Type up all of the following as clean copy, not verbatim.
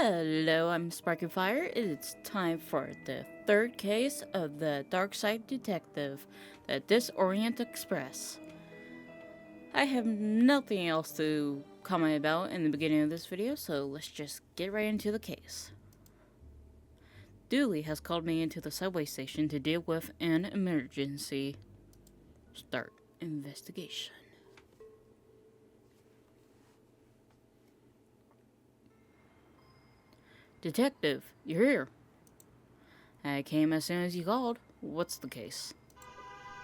Hello, I'm Sparking Fire. It's time for the third case of the Darkside Detective, the Disorient Express. I have nothing else to comment about in the beginning of this video, so let's just get right into the case. Dooley has called me into the subway station to deal with an emergency. Start investigation. Detective, you're here. I came as soon as you called. What's the case?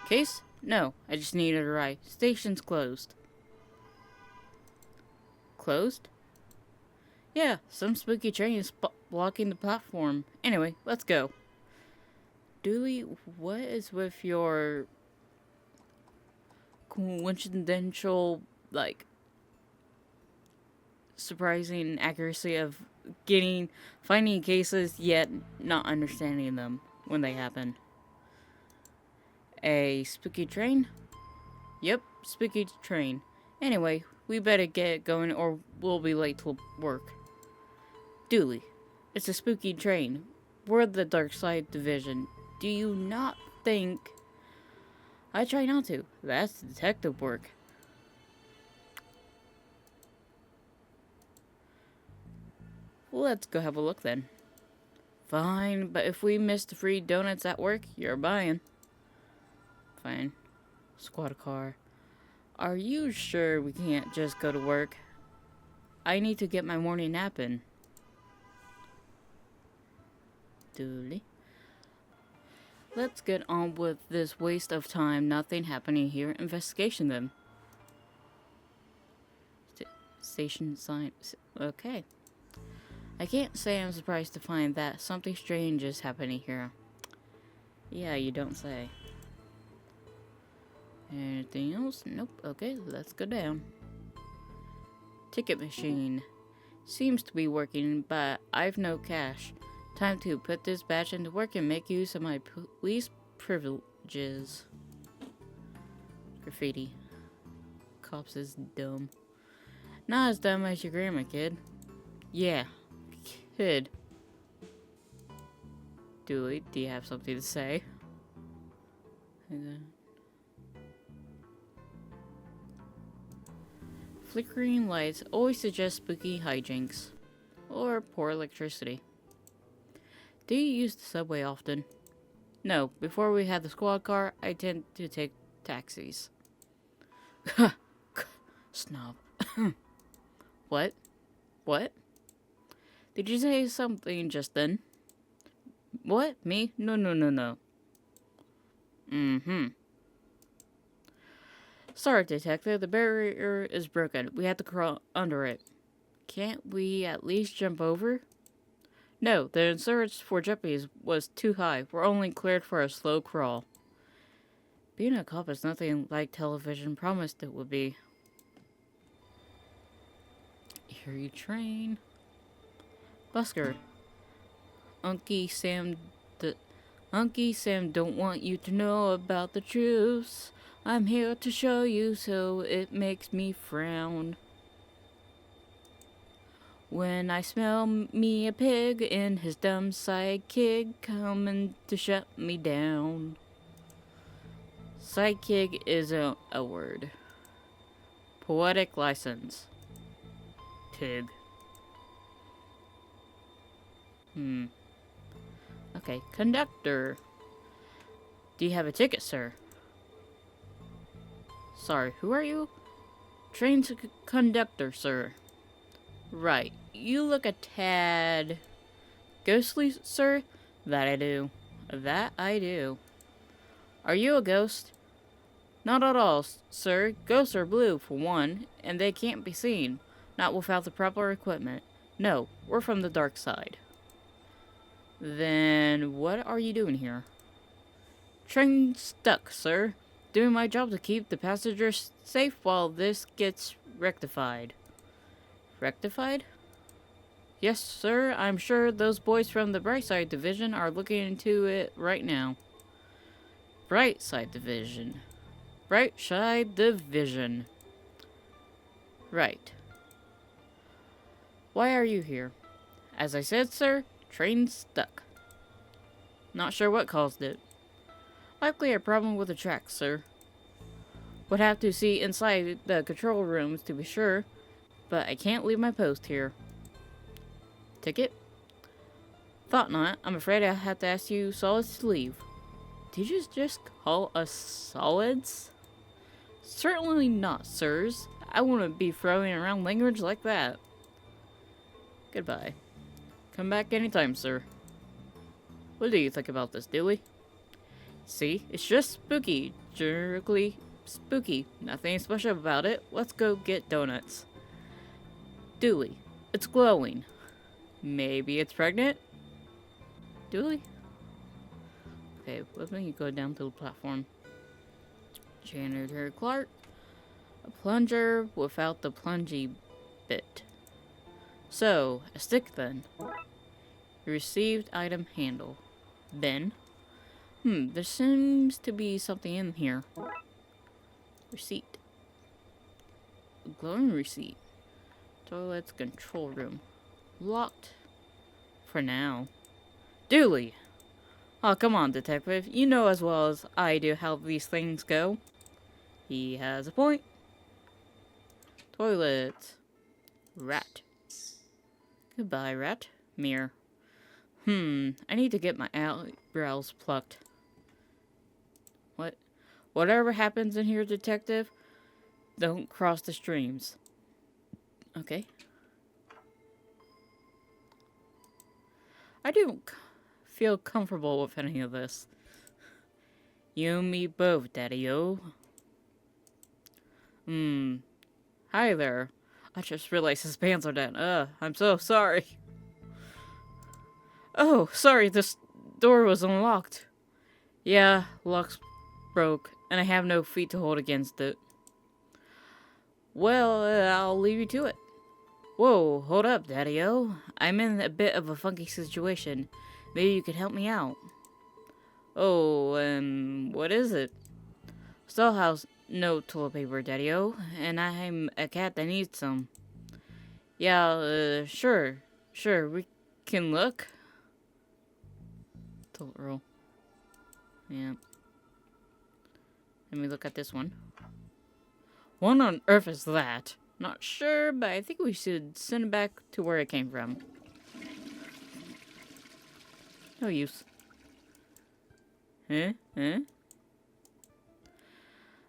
Case? No, I just needed a ride. Station's closed. Closed? Yeah, some spooky train is blocking the platform. Anyway, let's go. Dooley, what is with your coincidental, surprising accuracy of finding cases yet not understanding them when they happen? A spooky train? Yep, spooky train. Anyway, we better get going or we'll be late to work. Dooley, it's a spooky train. We're the Darkside Division. Do you not think... I try not to. That's detective work. Let's go have a look then. Fine, but if we miss the free donuts at work, you're buying. Fine. Squad car. Are you sure we can't just go to work? I need to get my morning nap in. Dooley. Let's get on with this waste of time. Nothing happening here. Investigation then. Station sign. Okay. I can't say I'm surprised to find that something strange is happening here. Yeah, you don't say. Anything else? Nope. Okay, let's go down. Ticket machine. Seems to be working, but I've no cash. Time to put this badge into work and make use of my police privileges. Graffiti. Cops is dumb. Not as dumb as your grandma, kid. Yeah, kid. Dooley, do you have something to say? Flickering lights always suggest spooky hijinks. Or poor electricity. Do you use the subway often? No, before we had the squad car, I tend to take taxis. Snob. What? What? Did you say something just then? What? Me? No. Sorry, detective. The barrier is broken. We have to crawl under it. Can't we at least jump over? No, the insurance for jumpies was too high. We're only cleared for a slow crawl. Being a cop is nothing like television promised it would be. Eerie train. Busker. Unky Sam don't want you to know about the truths. I'm here to show you so it makes me frown. When I smell me a pig and his dumb sidekick coming to shut me down. Sidekick is a word. Poetic license. Pig. Okay, conductor. Do you have a ticket, sir? Sorry, who are you? Train conductor, sir. Right, you look a tad... ghostly, sir? That I do. That I do. Are you a ghost? Not at all, sir. Ghosts are blue, for one, and they can't be seen. Not without the proper equipment. No, we're from the dark side. Then, what are you doing here? Train stuck, sir. Doing my job to keep the passengers safe while this gets rectified. Rectified? Yes, sir. I'm sure those boys from the Brightside Division are looking into it right now. Brightside Division. Brightside Division. Right. Why are you here? As I said, sir, train stuck. Not sure what caused it. Likely a problem with the tracks, sir. Would have to see inside the control rooms to be sure, but I can't leave my post here. Ticket? Thought not. I'm afraid I have to ask you solids to leave. Did you just call us solids? Certainly not, sirs. I wouldn't be throwing around language like that. Goodbye. Come back anytime, sir. What do you think about this, Dooley? See, it's just spooky. Jerkily spooky. Nothing special about it. Let's go get donuts. Dooley, it's glowing. Maybe it's pregnant? Dooley? Okay, let me go down to the platform. Janitor Clark. A plunger without the plungy bit. So, a stick then. Received item handle. Then. There seems to be something in here. Receipt. A glowing receipt. Toilet's control room. Locked. For now. Dooley! Oh, come on, detective. You know as well as I do how these things go. He has a point. Toilet. Rat. Goodbye, rat. Mirror. I need to get my eyebrows plucked. What? Whatever happens in here, detective, don't cross the streams. Okay. I don't feel comfortable with any of this. You and me both, Daddy-o. Hi there. I just realized his pants are down. I'm so sorry. Oh, sorry, this door was unlocked. Yeah, lock's broke, and I have no feet to hold against it. Well, I'll leave you to it. Whoa, hold up, Daddy-o. I'm in a bit of a funky situation. Maybe you could help me out. Oh, what is it? Still has no toilet paper, Daddy-o, and I'm a cat that needs some. Yeah, sure, we can look. Toilet roll. Yeah. Let me look at this one. What on earth is that? Not sure, but I think we should send it back to where it came from. No use. Huh?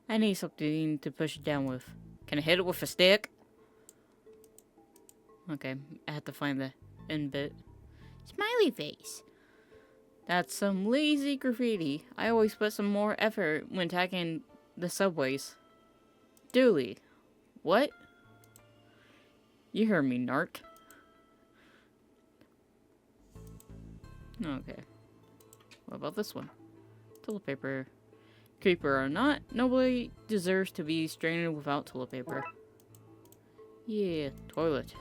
I need something to push it down with. Can I hit it with a stick? Okay, I have to find the end bit. Smiley face. That's some lazy graffiti. I always put some more effort when tagging the subways. Dooley. What? You heard me, narc. Okay. What about this one? Toilet paper. Creeper or not, nobody deserves to be stranded without toilet paper. Yeah, toilet.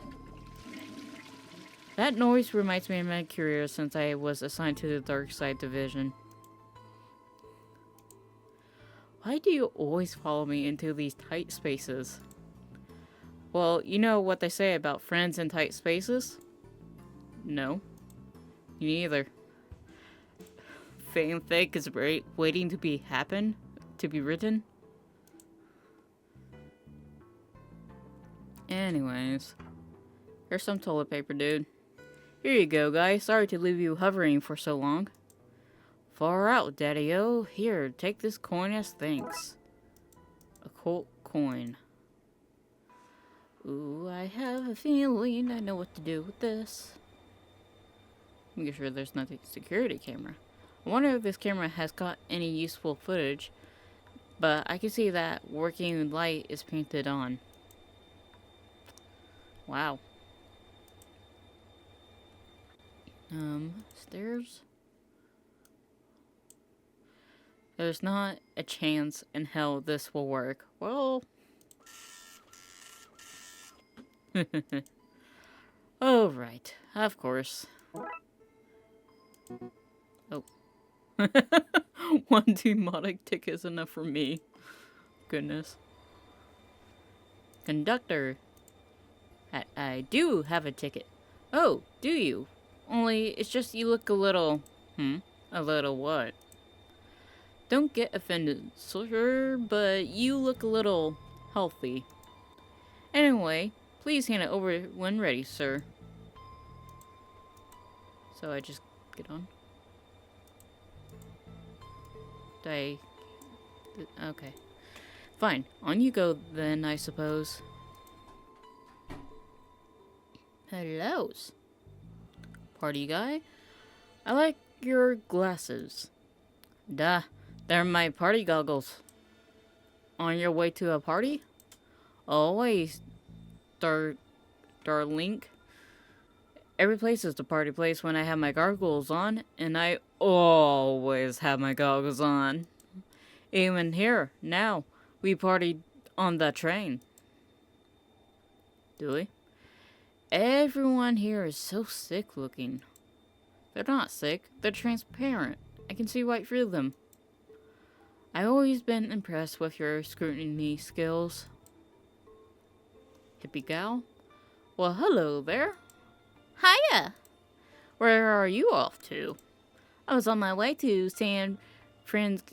That noise reminds me of my career since I was assigned to the Darkside Division. Why do you always follow me into these tight spaces? Well, you know what they say about friends in tight spaces? No. You neither. Fanfic is waiting to be written. Anyways. Here's some toilet paper, dude. Here you go, guys. Sorry to leave you hovering for so long. Far out, Daddy-o. Here, take this coin as thanks. A cult coin. Ooh, I have a feeling I know what to do with this. Make sure there's no security camera. I wonder if this camera has got any useful footage, but I can see that working light is painted on. Wow. Stairs? There's not a chance in hell this will work. Well... Oh, right. Of course. Oh. One demonic ticket is enough for me. Goodness. Conductor. I do have a ticket. Oh, do you? Only, it's just you look a little... A little what? Don't get offended, sir, but you look a little... healthy. Anyway, please hand it over when ready, sir. So I just get on? Do I... Okay. Fine. On you go then, I suppose. Hellos. Party guy? I like your glasses. Duh. They're my party goggles. On your way to a party? Always, darling. Every place is the party place when I have my goggles on, and I always have my goggles on. Even here, now, we partied on the train. Dooley? Everyone here is so sick looking. They're not sick, they're transparent. I can see right through them. I've always been impressed with your scrutiny skills. Hippie gal? Well, hello there. Hiya! Where are you off to? I was on my way to San Francisco,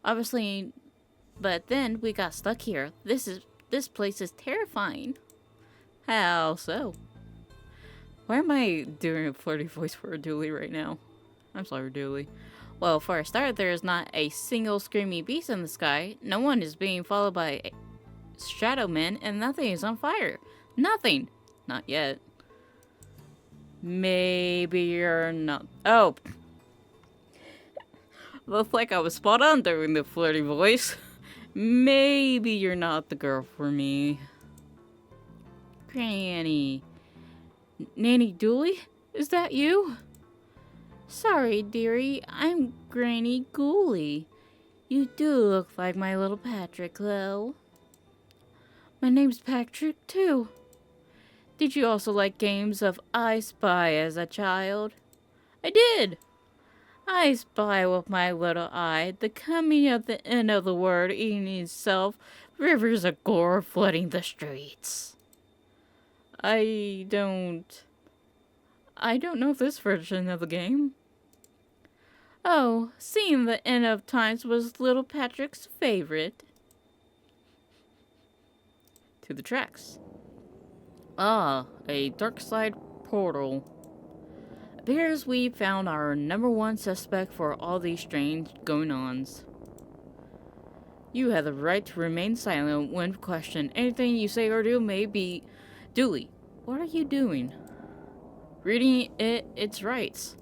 obviously, but then we got stuck here. This place is terrifying. How so? Why am I doing a flirty voice for Dooley right now? I'm sorry, Dooley. Well, for a start, there is not a single screaming beast in the sky. No one is being followed by shadow men, and nothing is on fire. Nothing. Not yet. Maybe you're not. Oh. Looks like I was spot on doing the flirty voice. Maybe you're not the girl for me. Granny. Nanny Dooley? Is that you? Sorry, dearie. I'm Granny Dooley. You do look like my little Patrick, though. My name's Patrick, too. Did you also like games of I Spy as a child? I did. I spy with my little eye, the coming of the end of the world eating itself, rivers of gore flooding the streets. I don't know this version of the game. Oh, seeing the end of times was little Patrick's favorite. To the tracks. Ah, a Darkside portal. Appears we found our #1 suspect for all these strange going-ons. You have the right to remain silent when questioned. Anything you say or do may be... Dooley, what are you doing? Reading its rights.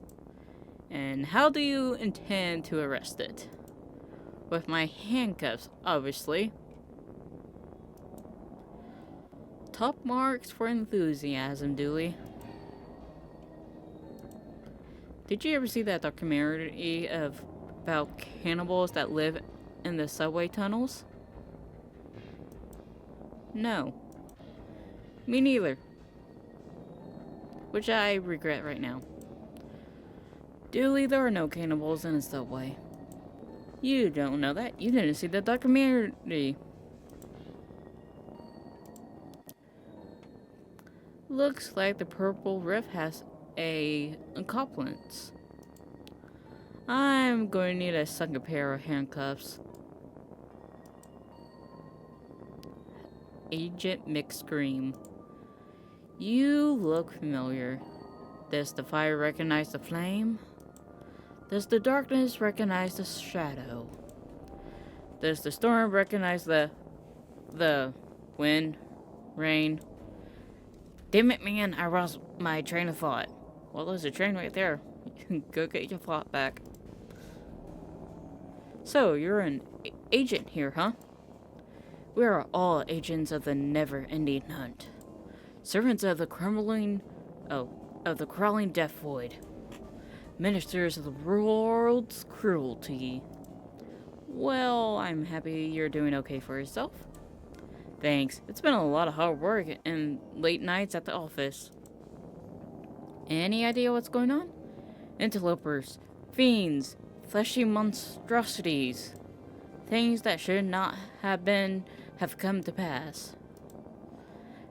And how do you intend to arrest it? With my handcuffs, obviously. Top marks for enthusiasm, Dooley. Did you ever see that documentary about cannibals that live in the subway tunnels? No. Me neither. Which I regret right now. Dooley, there are no cannibals in the subway. You don't know that. You didn't see the documentary. Looks like the purple rift has a accomplice. I'm going to need a second pair of handcuffs. Agent McScream. You look familiar. Does the fire recognize the flame? Does the darkness recognize the shadow? Does the storm recognize the wind, rain? Damn it, man, I lost my train of thought. Well, there's a train right there. Go get your thought back. So, you're an agent here, huh? We are all agents of the never-ending hunt. Servants of the crawling death void. Ministers of the world's cruelty. Well, I'm happy you're doing okay for yourself. Thanks. It's been a lot of hard work and late nights at the office. Any idea what's going on? Interlopers, fiends, fleshy monstrosities. Things that should not have come to pass.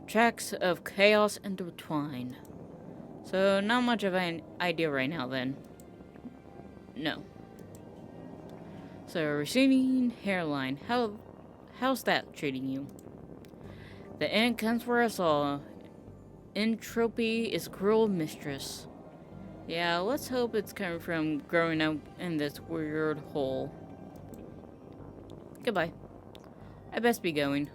Tracks of chaos intertwine. So, not much of an idea right now, then. No. So, receding hairline. How's that treating you? The end comes for us all. Entropy is cruel mistress. Yeah, let's hope it's coming from growing up in this weird hole. Goodbye. I best be going.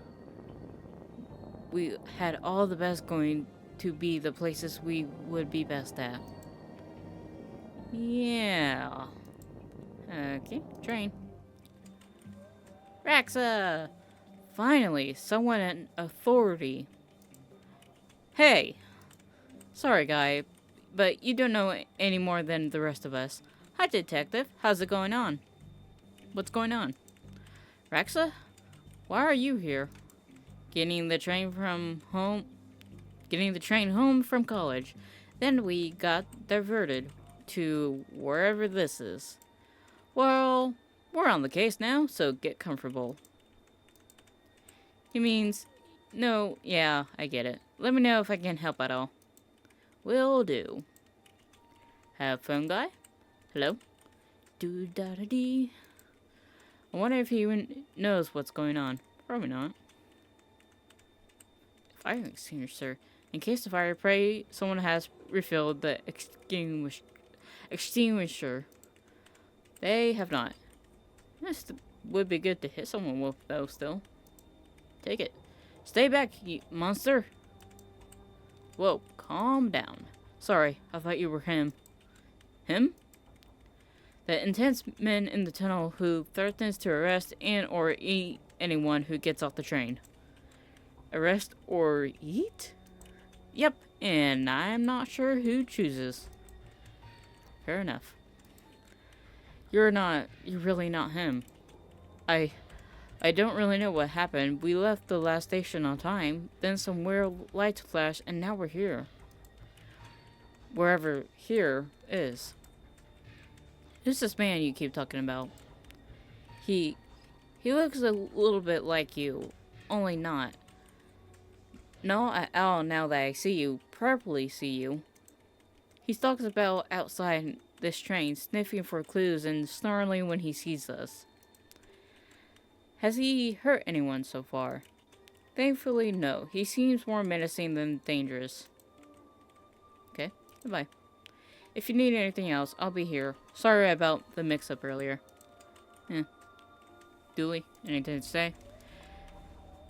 We had all the best going to be the places we would be best at. Yeah. Okay, train. Raxa! Finally, someone in authority. Hey! Sorry, guy, but you don't know any more than the rest of us. Hi, detective. How's it going on? What's going on? Raxa? Why are you here? Getting the train home from college. Then we got diverted to wherever this is. Well, we're on the case now, so get comfortable. He means, no, yeah, I get it. Let me know if I can help at all. Will do. Have fun, guy? Hello? Do-da-da-dee. I wonder if he even knows what's going on. Probably not. Fire extinguisher. In case of fire, pray someone has refilled the extinguisher. They have not. This would be good to hit someone with, though, still. Take it. Stay back, you monster. Whoa, calm down. Sorry, I thought you were him. Him? The intense man in the tunnel who threatens to arrest and or eat anyone who gets off the train. Arrest or eat? Yep, and I'm not sure who chooses. Fair enough. You're really not him. I don't really know what happened. We left the last station on time, then some weird lights flashed, and now we're here. Wherever here is. Who's this man you keep talking about? He looks a little bit like you, only not. No, at all now that I see you, properly see you. He stalks about outside this train, sniffing for clues and snarling when he sees us. Has he hurt anyone so far? Thankfully, no. He seems more menacing than dangerous. Okay, goodbye. If you need anything else, I'll be here. Sorry about the mix-up earlier. Dooley, anything to say?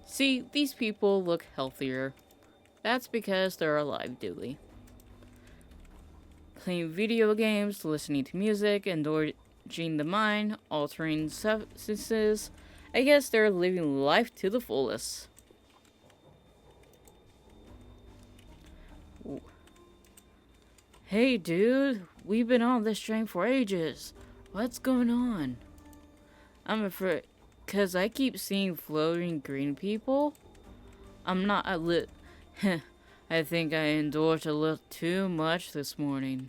See, these people look healthier. That's because they're alive, Dooley. Playing video games, listening to music, indulging the mind, altering substances. I guess they're living life to the fullest. Ooh. Hey, dude. We've been on this train for ages. What's going on? I'm afraid... 'Cause I keep seeing floating green people. I'm not a lit... I think I indulged a little too much this morning.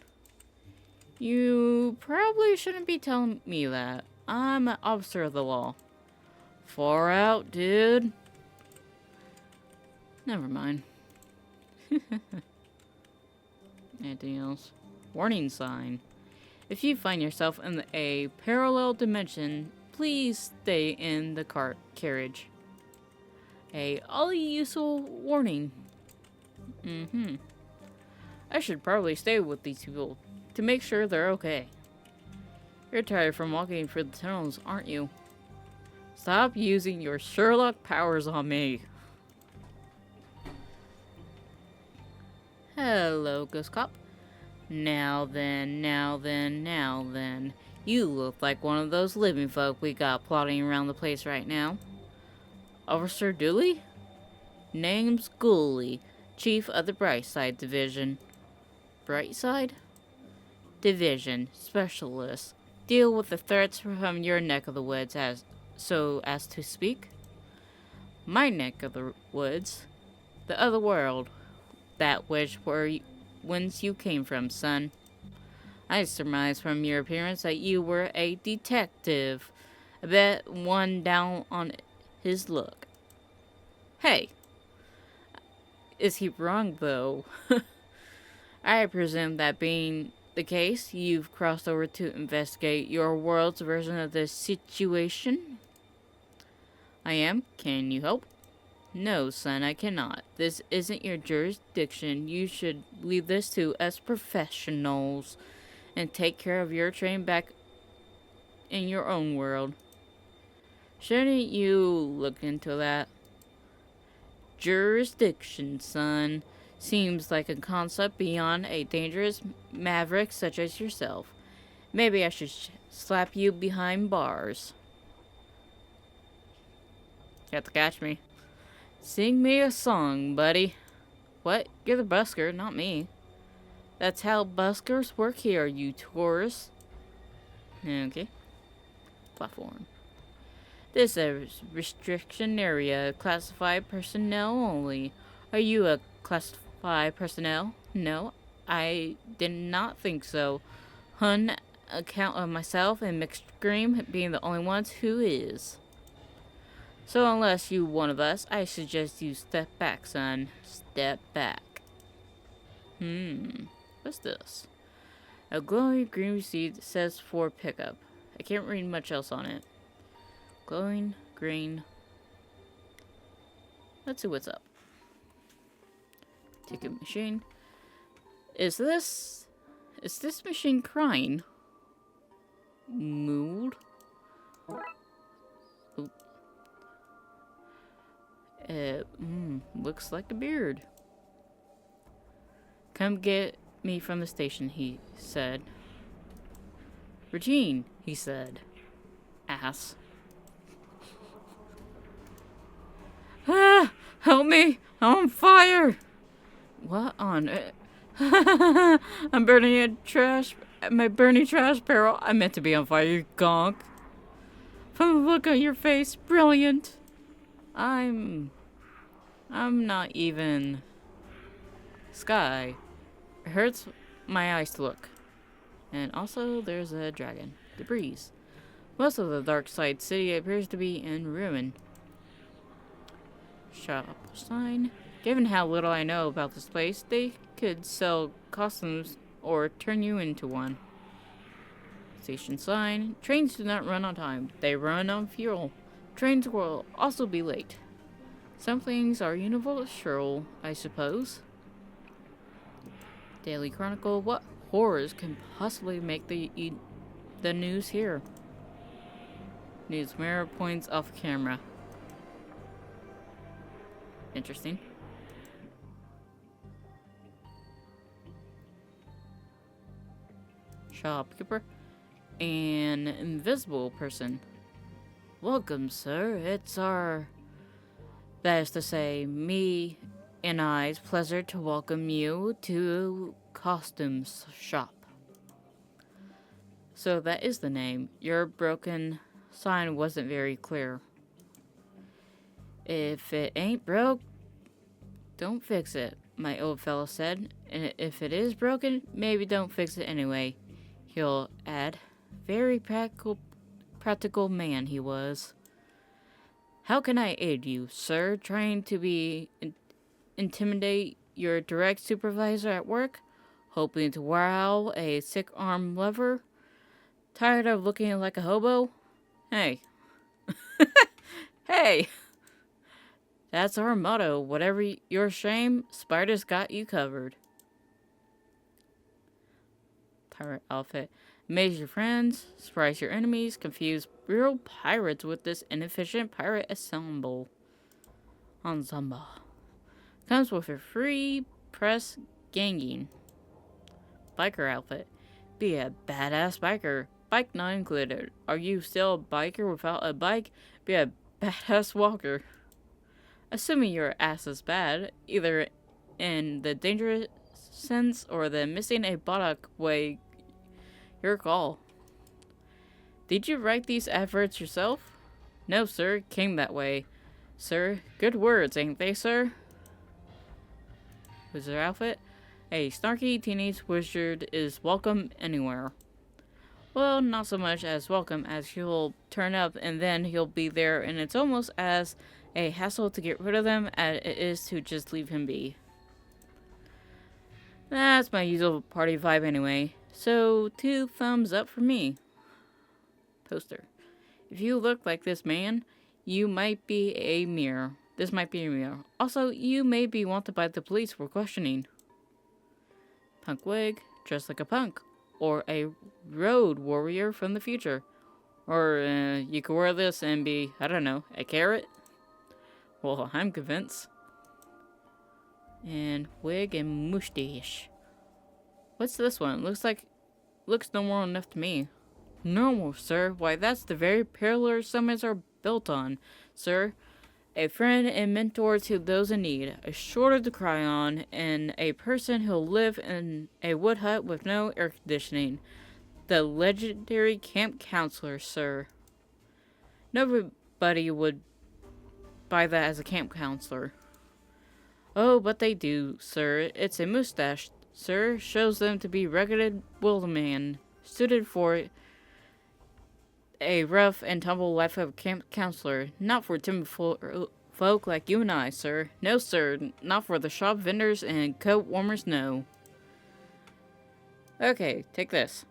You probably shouldn't be telling me that. I'm an officer of the law. Far out, dude. Never mind. Anything else? Warning sign. If you find yourself in a parallel dimension, please stay in the carriage. A all-useful warning. I should probably stay with these people to make sure they're okay. You're tired from walking through the tunnels, aren't you? Stop using your Sherlock powers on me. Hello, Ghost Cop. Now then. You look like one of those living folk we got plotting around the place right now. Officer Dooley? Name's Dooley, Chief of the Brightside Division. Brightside? Division, Specialist. Deal with the threats from your neck of the woods so as to speak. My neck of the woods. The other world. That whence you came from, son. I surmise from your appearance that you were a detective. I bet one down on his look. Hey, Is he wrong, though? I presume that being the case, you've crossed over to investigate your world's version of the situation? I am. Can you help? No, son, I cannot. This isn't your jurisdiction. You should leave this to us professionals and take care of your train back in your own world. Shouldn't you look into that? Jurisdiction, son. Seems like a concept beyond a dangerous maverick such as yourself. Maybe I should slap you behind bars. You have to catch me. Sing me a song, buddy. What? You're the busker, not me. That's how buskers work here, you tourists. Okay. Platform. This is a restriction area. Classified personnel only. Are you a classified personnel? No, I did not think so. On account of myself and McQueen being the only ones who is. So unless you one of us, I suggest you step back, son. Step back. What's this? A glowing green receipt says for pickup. I can't read much else on it. Glowing green. Let's see what's up. Ticket machine. Is this machine crying? Mood. Oop. Looks like a beard. Come get me from the station, he said. Regine, he said. Ass. Ah! Help me! I'm on fire! What on earth? I'm burning my burning trash barrel. I meant to be on fire, you gonk. From the look on your face, brilliant. I'm not even sky. It hurts my eyes to look. And also, there's a dragon. The breeze. Most of the Darkside City appears to be in ruin. Shop sign. Given how little I know about this place, they could sell costumes or turn you into one. Station sign. Trains do not run on time. They run on fuel. Trains will also be late. Some things are universal, I suppose. Daily Chronicle. What horrors can possibly make the news here? News mirror points off camera. Interesting. Shopkeeper. An invisible person. Welcome, sir. It's that is to say, me and I's pleasure to welcome you to Costumes Shop. So that is the name. Your broken sign wasn't very clear. If it ain't broke, don't fix it, my old fellow said. And if it is broken, maybe don't fix it anyway, he'll add. Very practical man he was. How can I aid you, sir? Trying to intimidate your direct supervisor at work? Hoping to wow a sick-arm lover? Tired of looking like a hobo? Hey. Hey! That's our motto. Whatever your shame, Spider's got you covered. Pirate outfit. Amaze your friends, surprise your enemies, confuse real pirates with this inefficient pirate ensemble. Comes with a free press ganging. Biker outfit. Be a badass biker. Bike not included. Are you still a biker without a bike? Be a badass walker. Assuming your ass is bad, either in the dangerous sense or the missing a buttock way, your call. Did you write these adverts yourself? No, sir. Came that way. Sir, good words, ain't they, sir? Wizard outfit. A snarky teenage wizard is welcome anywhere. Well, not so much as welcome as he'll turn up and then he'll be there, and it's almost as a hassle to get rid of them as it is to just leave him be. That's my usual party vibe anyway. So, 2 thumbs up for me. Poster. If you look like this man, you might be a mirror. This might be a mirror. Also, you may be wanted by the police for questioning. Punk wig, dressed like a punk. Or a road warrior from the future. Or you could wear this and be, I don't know, a carrot? Well, I'm convinced. And wig and mustache. What's this one? Looks normal enough to me. Normal, sir? Why, that's the very pillar summits are built on, sir. A friend and mentor to those in need, a shoulder to cry on, and a person who'll live in a wood hut with no air conditioning. The legendary camp counselor, sir. Nobody would buy that as a camp counselor. Oh, but they do, sir. It's a mustache, sir. Shows them to be rugged wildman, suited for a rough and tumble life of a camp counselor, not for timid folk like you and I, sir. No, sir, not for the shop vendors and coat warmers, no. Okay, take this.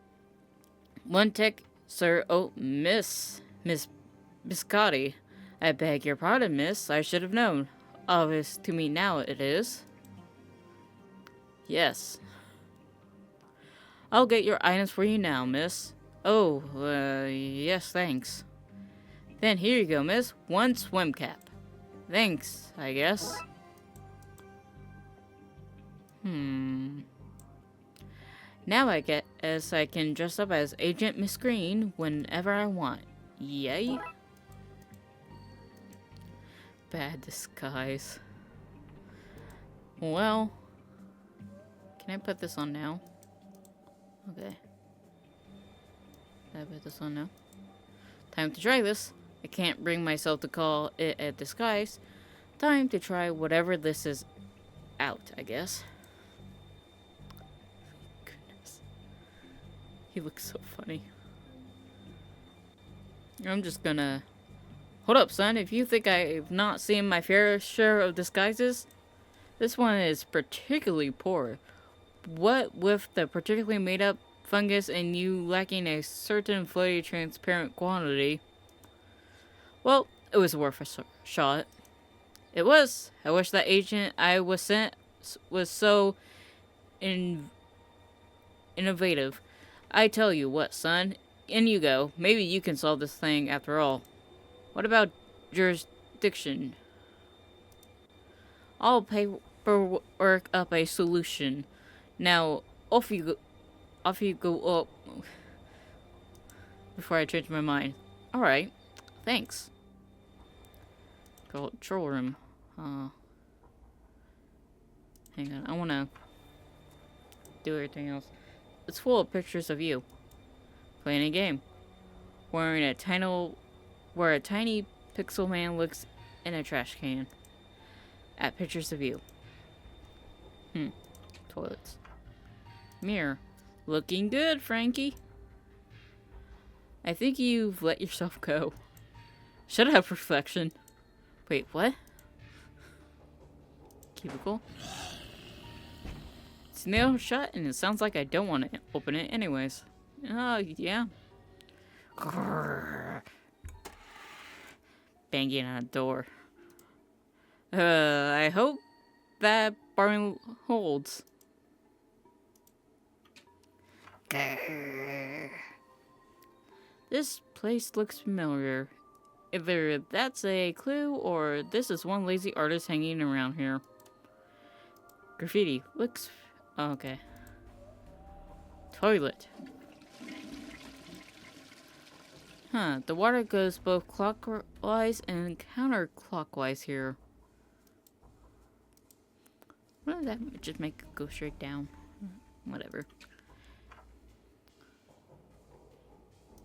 One tick, sir. Oh, Miss Biscotti. I beg your pardon, miss. I should have known. Obvious to me now it is. Yes. I'll get your items for you now, miss. Oh, yes, thanks. Then here you go, miss. 1 swim cap. Thanks, I guess. Now I guess I can dress up as Agent McQueen whenever I want. Yay. Bad disguise. Well, can I put this on now? Okay. Can I put this on now? Time to try this. I can't bring myself to call it a disguise. Time to try whatever this is out, I guess. Goodness. He looks so funny. I'm just gonna... Hold up, son. If you think I've not seen my fair share of disguises, this one is particularly poor. What with the particularly made up fungus and you lacking a certain floaty transparent quantity. Well, it was worth a shot. It was. I wish that agent I was sent was so innovative. I tell you what, son. In you go. Maybe you can solve this thing after all. What about jurisdiction? I'll paperwork up a solution. Now, off you go up. Before I change my mind. Alright. Thanks. Control room. Hang on. I want to do everything else. It's full of pictures of you. Playing a game. Wearing a tiny... Where a tiny pixel man looks in a trash can. At pictures of you. Toilets. Mirror. Looking good, Frankie. I think you've let yourself go. Shut up, reflection. Wait, what? Cubicle. It's nailed shut and it sounds like I don't want to open it anyways. Oh, yeah. Banging on a door. I hope that barring holds. This place looks familiar. Either that's a clue or this is one lazy artist hanging around here. Graffiti. Looks... Oh, okay. Toilet. Huh, the water goes both clockwise and counterclockwise here. What does that just make it go straight down? Whatever.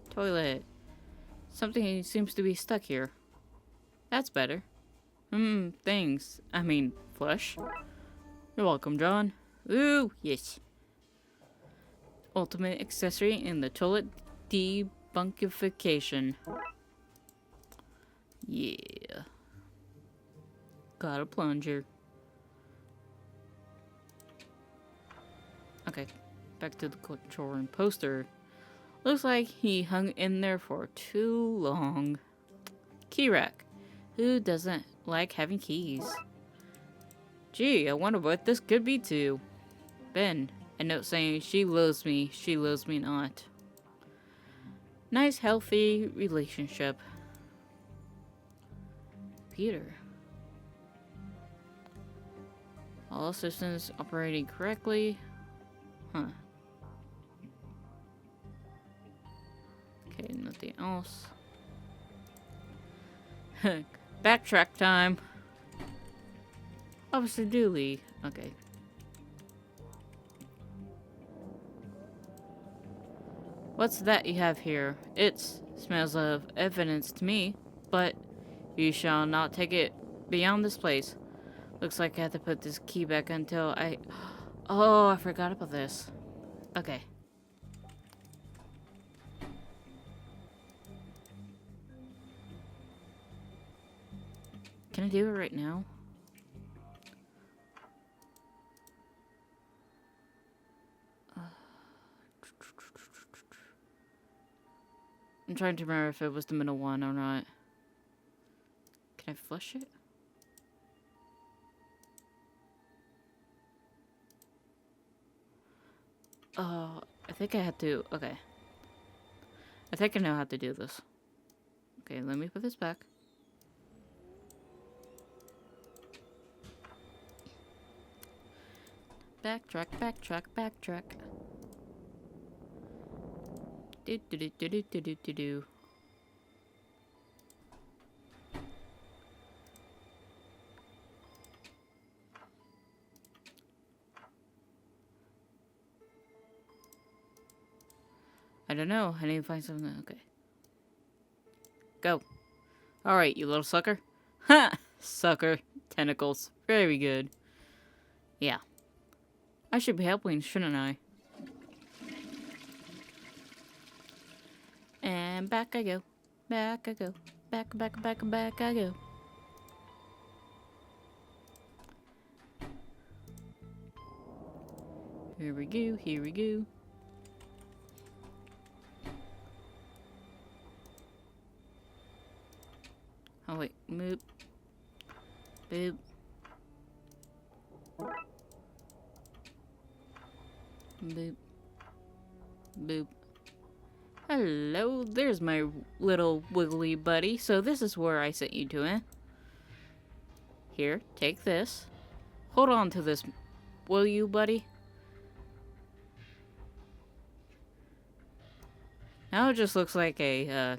Toilet. Something seems to be stuck here. That's better. Things. I mean, flush. You're welcome, John. Ooh, yes. Ultimate accessory in the toilet debunkification. Yeah. Got a plunger. Okay, back to the control room poster. Looks like he hung in there for too long. Key rack. Who doesn't like having keys? Gee, I wonder what this could be to. Ben. A note saying, she loves me not. Nice, healthy relationship. Peter. All systems operating correctly. Huh. Okay, nothing else. Backtrack time. Officer Dooley. Okay. What's that you have here? It smells of evidence to me, but you shall not take it beyond this place. Looks like I have to put this key back until I... Oh, I forgot about this. Okay. Can I do it right now? I'm trying to remember if it was the middle one or not. Can I flush it? I think I had to... Okay. I think I know how to do this. Okay, let me put this back. Backtrack, backtrack, backtrack. Do do do do do do do do do. I don't know. I need to find something. Okay. Go. Alright, you little sucker. Ha! Sucker. Tentacles. Very good. Yeah. I should be helping, shouldn't I? And back I go. Back I go. Back, back, back, back I go. Here we go. Here we go. Oh wait, boop. Boop. Boop. Boop. Hello, there's my little wiggly buddy. So this is where I sent you to, eh? Here, take this. Hold on to this, will you, buddy? Now it just looks like a,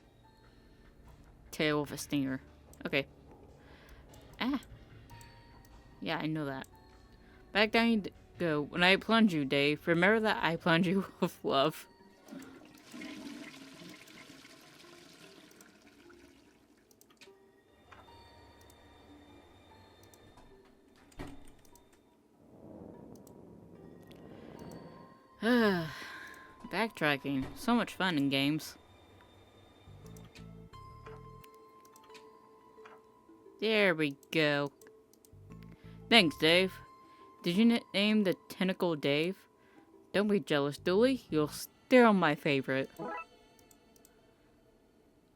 tail of a stinger. Okay. Ah. Yeah, I know that. Back down you go. When I plunge you, Dave, remember that I plunge you with love. Backtracking. So much fun in games. There we go. Thanks, Dave. Did you name the tentacle Dave? Don't be jealous, Dooley. You're still my favorite.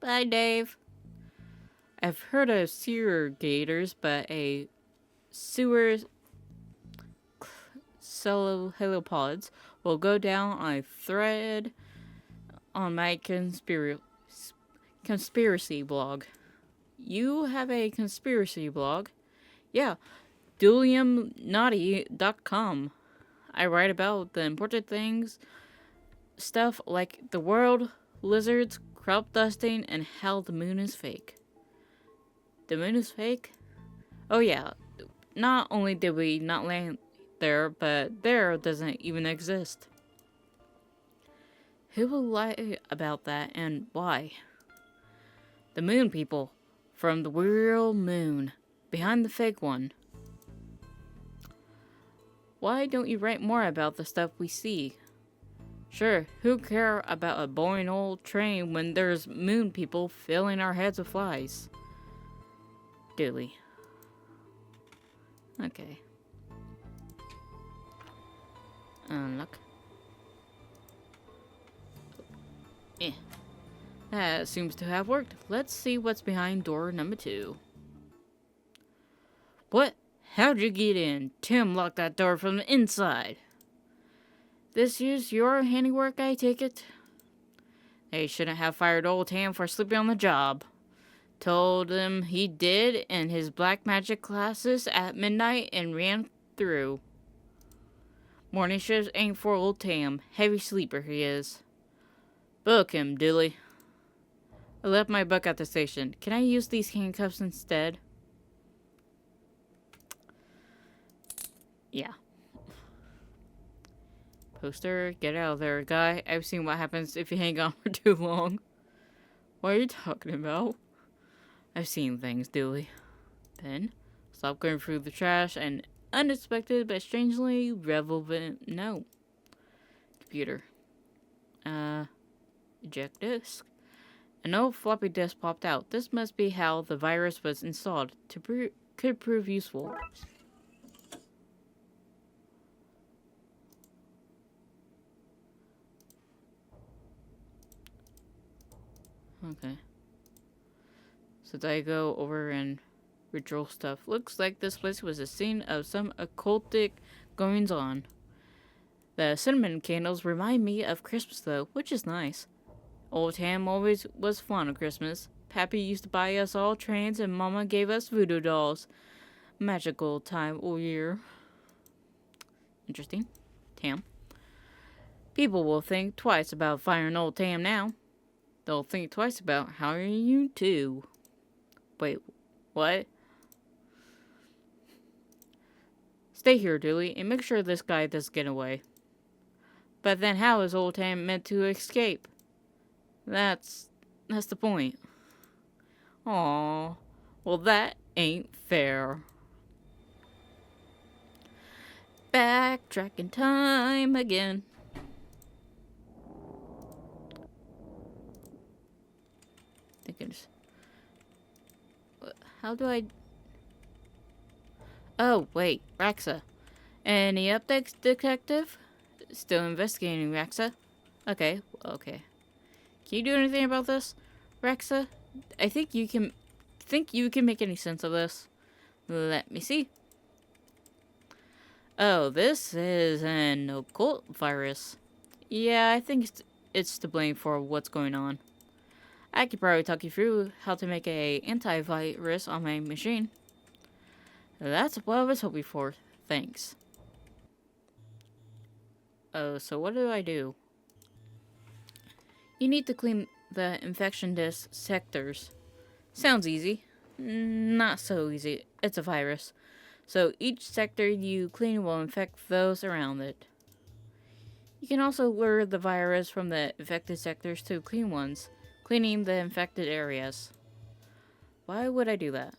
Bye, Dave. I've heard of sewer gators, but a sewer cephalopods will go down on a thread on my conspiracy blog. You have a conspiracy blog? Yeah, DuliumNaughty.com. I write about the important things, stuff like the world, lizards, crop dusting, and how the moon is fake. The moon is fake? Oh yeah, not only did we not land there, but there doesn't even exist. Who will lie about that and why? The moon people. From the real moon. Behind the fake one. Why don't you write more about the stuff we see? Sure, who care about a boring old train when there's moon people filling our heads with flies? Dooley. Okay. Unlock. Eh. That seems to have worked. Let's see what's behind door number 2. What? How'd you get in? Tim locked that door from the inside. This is your handiwork, I take it? They shouldn't have fired old Tam for sleeping on the job. Told him he did in his black magic classes at midnight and ran through. Morning shifts ain't for old Tam. Heavy sleeper he is. Book him, Dooley. I left my book at the station. Can I use these handcuffs instead? Yeah. Poster, get out of there, guy. I've seen what happens if you hang on for too long. What are you talking about? I've seen things, Dooley. Then, stop going through the trash and unexpected but strangely relevant note. Computer. Eject disk. An old floppy disk popped out. This must be how the virus was installed. Could prove useful. Okay. So I go over and ritual stuff. Looks like this place was a scene of some occultic goings on. The cinnamon candles remind me of Christmas though, which is nice. Old Tam always was fond of Christmas. Pappy used to buy us all trains and Mama gave us voodoo dolls. Magical time all year. Interesting. Tam. People will think twice about firing old Tam now. They'll think twice about hiring you too. Wait, what? Stay here, Dooley, and make sure this guy doesn't get away. But then how is old Tam meant to escape? That's the point. Aw, well that ain't fair. Backtracking time again. How do I... Oh, wait. Raxa. Any updates, Detective? Still investigating, Raxa. Okay. Can you do anything about this, Raxa? I think you can make any sense of this. Let me see. Oh, this is an occult virus. Yeah, I think it's to blame for what's going on. I could probably talk you through how to make a antivirus on my machine. That's what I was hoping for. Thanks. Oh, so what do I do? You need to clean the infection disk sectors. Sounds easy. Not so easy. It's a virus. So each sector you clean will infect those around it. You can also lure the virus from the infected sectors to clean ones, cleaning the infected areas. Why would I do that?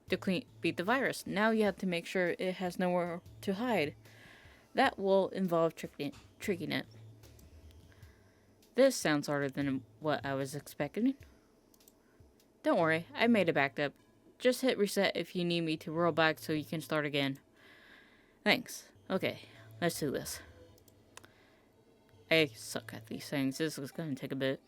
To beat the virus. Now you have to make sure it has nowhere to hide. That will involve tricking it. This sounds harder than what I was expecting. Don't worry, I made it backed up. Just hit reset if you need me to roll back so you can start again. Thanks. Okay, let's do this. I suck at these things. This is going to take a bit.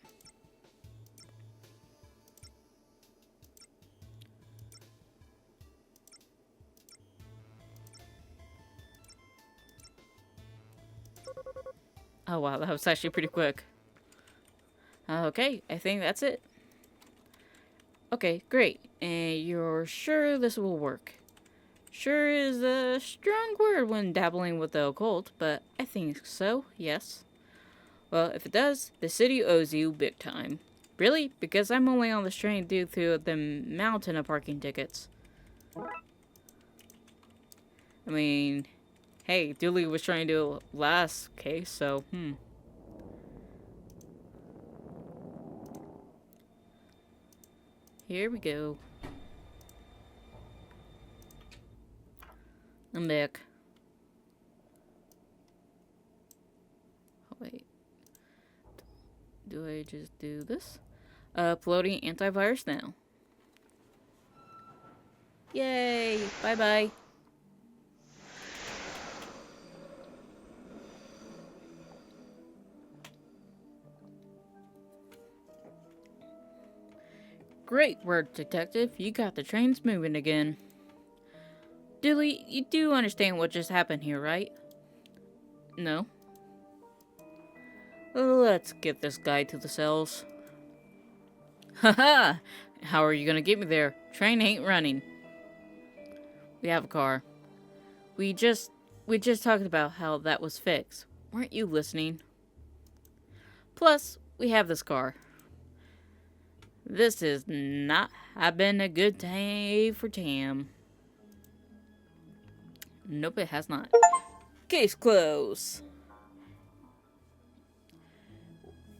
Oh wow, that was actually pretty quick. Okay, I think that's it. Okay, great. And you're sure this will work? Sure is a strong word when dabbling with the occult, but I think so, yes. Well, if it does, the city owes you big time. Really? Because I'm only on this train due to the mountain of parking tickets. I mean, hey, Dooley was trying to do it last case, so, Here we go. I'm back. Oh, wait. Do I just do this? Uploading antivirus now. Yay! Bye-bye. Great work, Detective. You got the trains moving again. Dooley, you do understand what just happened here, right? No? Let's get this guy to the cells. Haha! How are you gonna get me there? Train ain't running. We have a car. We just talked about how that was fixed. Weren't you listening? Plus, we have this car. This has not been a good day for Tam. Nope, it has not. Case closed.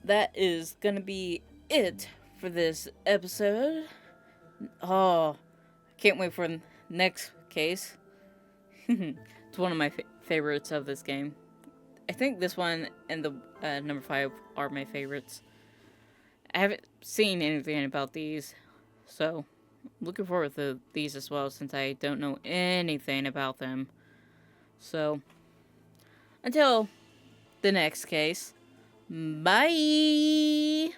That is gonna be it for this episode. Oh, can't wait for the next case. It's one of my favorites of this game. I think this one and the number 5 are my favorites. I haven't seen anything about these, so I'm looking forward to these as well since I don't know anything about them. So, until the next case, bye!